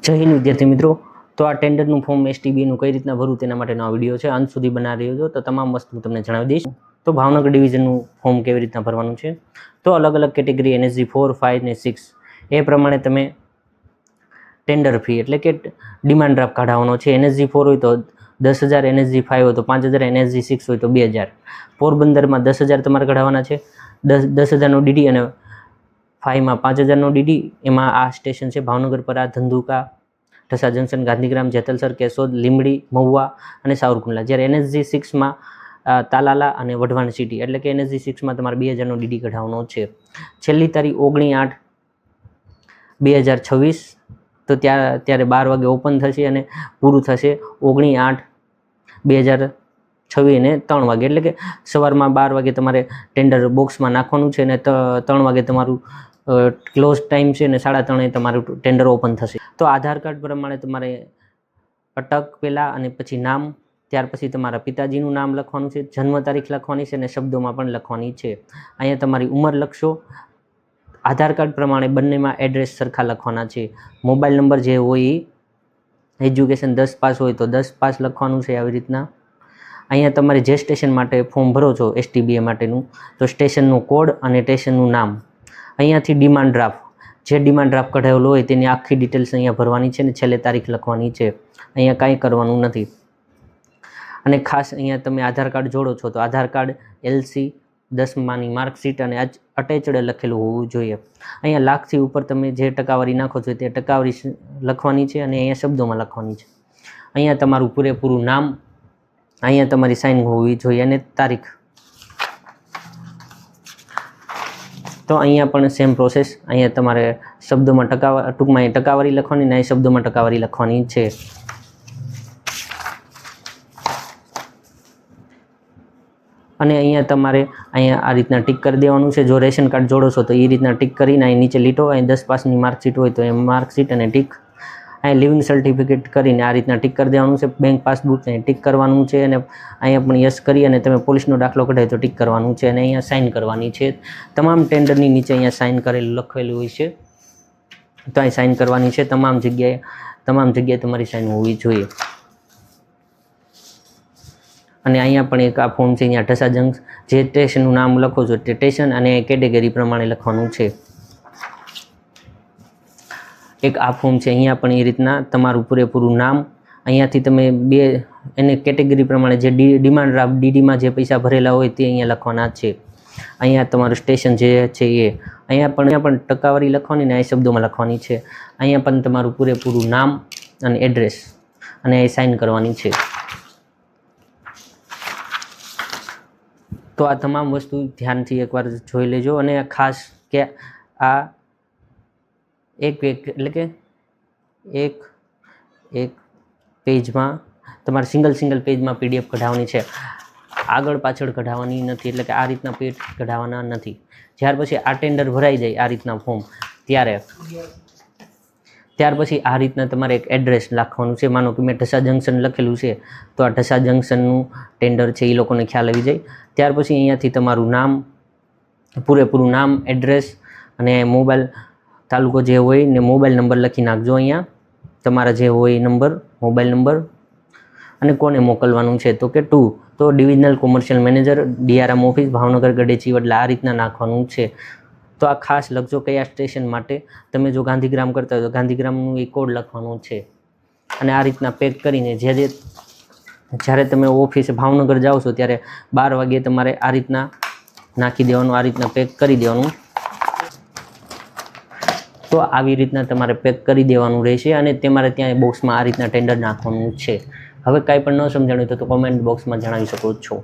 જય હિન્દ વિદ્યાર્થી મિત્રો, તો આ ટેન્ડરનું ફોર્મ એસટીબીનું કઈ રીતના ભરવું તેના માટેનો આ વિડીયો છે. અંત સુધી બનાવી રહ્યો છો તો તમામ વસ્તુ તમને જણાવી દઈશ. તો ભાવનગર ડિવિઝનનું ફોર્મ કેવી રીતના ભરવાનું છે, તો અલગ અલગ કેટેગરી NSG 4, 5 ને 6 એ પ્રમાણે તમે ટેન્ડર ફી એટલે કે ડિમાન્ડ ડ્રાફ્ટ કાઢવાનો છે. NSG 4 હોય તો 10,000, NSG 5 હોય તો 5,000, NSG 6 હોય તો 2,000. પોરબંદરમાં 10,000 તમારે કઢાવવાના છે, 10,000નો DD અને 5માં 5,000નો DD. એમાં આ સ્ટેશન છે ભાવનગર પર, આ ધંધુકા, ઠસા જંકશન, ગાંધીગ્રામ, જેતલસર, કેશોદ, લીંબડી, મહુવા અને સાવરકુંડલા. જ્યારે NSG 6માં તાલાલા અને વઢવાણ સિટી એટલે કે NSG 6માં તમારે 2,000નો DD કઢાવવાનો છે. છેલ્લી તારીખ 19/8/2026. તો ત્યારે 12 વાગે ઓપન થશે અને પૂરું થશે 19/8/2026 ને 3 વાગે. એટલે કે સવારમાં 12 વાગે તમારે ટેન્ડર બોક્સમાં નાખવાનું છે અને 3 વાગે તમારું ક્લોઝ ટાઈમ છે અને 3:30 તમારું ટેન્ડર ઓપન થશે. તો આધાર કાર્ડ પ્રમાણે તમારે અટક પહેલાં અને પછી નામ, ત્યાર પછી તમારા પિતાજીનું નામ લખવાનું છે, જન્મ તારીખ લખવાની છે અને શબ્દોમાં પણ લખવાની છે. અહીંયા તમારી ઉંમર લખશો. આધાર કાર્ડ પ્રમાણે બંનેમાં એડ્રેસ સરખા લખવાના છે. મોબાઈલ નંબર જે હોય એ એજ્યુકેશન 10 પાસ હોય તો 10 પાસ લખવાનું છે. આવી રીતના અહીંયા તમારે જે સ્ટેશન માટે ફોર્મ ભરો છો STBA માટેનું, તો સ્ટેશનનો કોડ અને સ્ટેશનનું નામ. અહીંયાથી ડિમાન્ડ ડ્રાફ્ટ, જે ડિમાન્ડ ડ્રાફ્ટ કઢાવેલો હોય તેની આખી ડિટેલ્સ અહીંયા ભરવાની છે અને છેલ્લે તારીખ લખવાની છે. અહીંયા કાંઈ કરવાનું નથી. અને ખાસ અહીંયા તમે આધાર કાર્ડ જોડો છો તો આધાર કાર્ડ, LC, 10માની માર્કશીટ અને અટેચડ લખેલું હોવું જોઈએ. અહીંયા લાખથી ઉપર તમે જે ટકાવારી નાખો છો તે ટકાવારી લખવાની છે અને અહીંયા શબ્દોમાં લખવાની છે. અહીંયા તમારું પૂરેપૂરું નામ, અહીંયા તમારી સાઇન હોવી જોઈએ અને તારીખ. તો અહીંયા પણ સેમ પ્રોસેસ. અહીંયા તમારે શબ્દોમાં ટૂંકમાં ટકાવારી લખવાની અને શબ્દોમાં ટકાવારી લખવાની છે. અને અહીંયા તમારે અહીંયા આ રીતના ટિક કરી દેવાનું છે. જો રેશન કાર્ડ જોડો છો તો એ રીતના ટિક કરીને અહીં નીચે લીટો, અહીં 10 પાસની માર્કશીટ હોય તો એ માર્કશીટ અને ટિક. અહીં લિવિંગ સર્ટિફિકેટ કરીને આ રીતના ટિક કરી દેવાનું છે. બેંક પાસબુક અહીં ટિક કરવાનું છે અને અહીંયા પણ યસ કરી અને તમે પોલીસનો દાખલો કઢાય તો ટિક કરવાનું છે અને અહીંયા સાઇન કરવાની છે. તમામ ટેન્ડરની નીચે અહીંયા સાઇન કરેલું લખેલું હોય છે તો અહીં સાઇન કરવાની છે. તમામ જગ્યાએ તમારી સાઇન હોવી જોઈએ. અને અહીંયા પણ એક આ ફોર્મ છે. અહીંયા ઠસા જંકશન, જે સ્ટેશનનું નામ લખો છો તે સ્ટેશન અને કેટેગરી પ્રમાણે લખવાનું છે. એક આ ફોર્મ છે. અહીંયા પણ એ રીતના તમારું પૂરેપૂરું નામ, અહીંયાથી તમે એને કેટેગરી પ્રમાણે જે ડિમાન્ડ ડ્રાફ્ટ DDમાં જે પૈસા ભરેલા હોય તે અહીંયા લખવાના છે. અહીંયા તમારું સ્ટેશન જે છે એ અહીંયા પણ ટકાવારી લખવાની અને આ શબ્દોમાં લખવાની છે. અહીંયા પણ તમારું પૂરેપૂરું નામ અને એડ્રેસ અને એ સાઇન કરવાની છે. તો આ તમામ વસ્તુ ધ્યાનથી એકવાર જોઈ લેજો. અને ખાસ કે આ એક પેજમાં તમારે સિંગલ પેજમાં PDF કઢાવવાની છે, આગળ પાછળ કઢાવવાની નથી. એટલે કે આ રીતના પેજ કઢાવવાના નથી. ત્યાર પછી આ ટેન્ડર ભરાઈ જાય આ રીતના ફોર્મ, ત્યાર પછી આ રીતના તમારે એક એડ્રેસ લખવાનું છે. માનો કે મેં ઠસા જંકશન લખેલું છે તો આ ઠસા જંકશનનું ટેન્ડર છે એ લોકોને ખ્યાલ આવી જાય. ત્યાર પછી અહીંયાથી તમારું નામ, પૂરેપૂરું નામ, એડ્રેસ અને મોબાઈલ તાલુકો જે હોય ને મોબાઈલ નંબર લખી નાખજો. અહીંયા તમારા જે હોય નંબર, મોબાઈલ નંબર અને કોને મોકલવાનું છે તો કે તો divisional commercial manager, DRM office, Bhavnagar, Gadechi. એટલે આ રીતના નાખવાનું છે. તો આ ખાસ લખજો કયા સ્ટેશન માટે. તમે જો ગાંધીગ્રામ કરતા હોય તો ગાંધીગ્રામનું એ કોડ લખવાનું છે. અને આ રીતના પેક કરીને જ્યારે તમે ઓફિસે ભાવનગર જાઓ છો ત્યારે 12 વાગે તમારે આ રીતના નાખી દેવાનું, આ રીતના પેક કરી દેવાનું. તો આવી રીતના તમારે પેક કરી દેવાનું રહેશે અને તમારે ત્યાં બોક્સમાં આ રીતના ટેન્ડર નાખવાનું છે. હવે કાંઈ પણ ન સમજાણું તો કોમેન્ટ બોક્સમાં જણાવી શકો છો.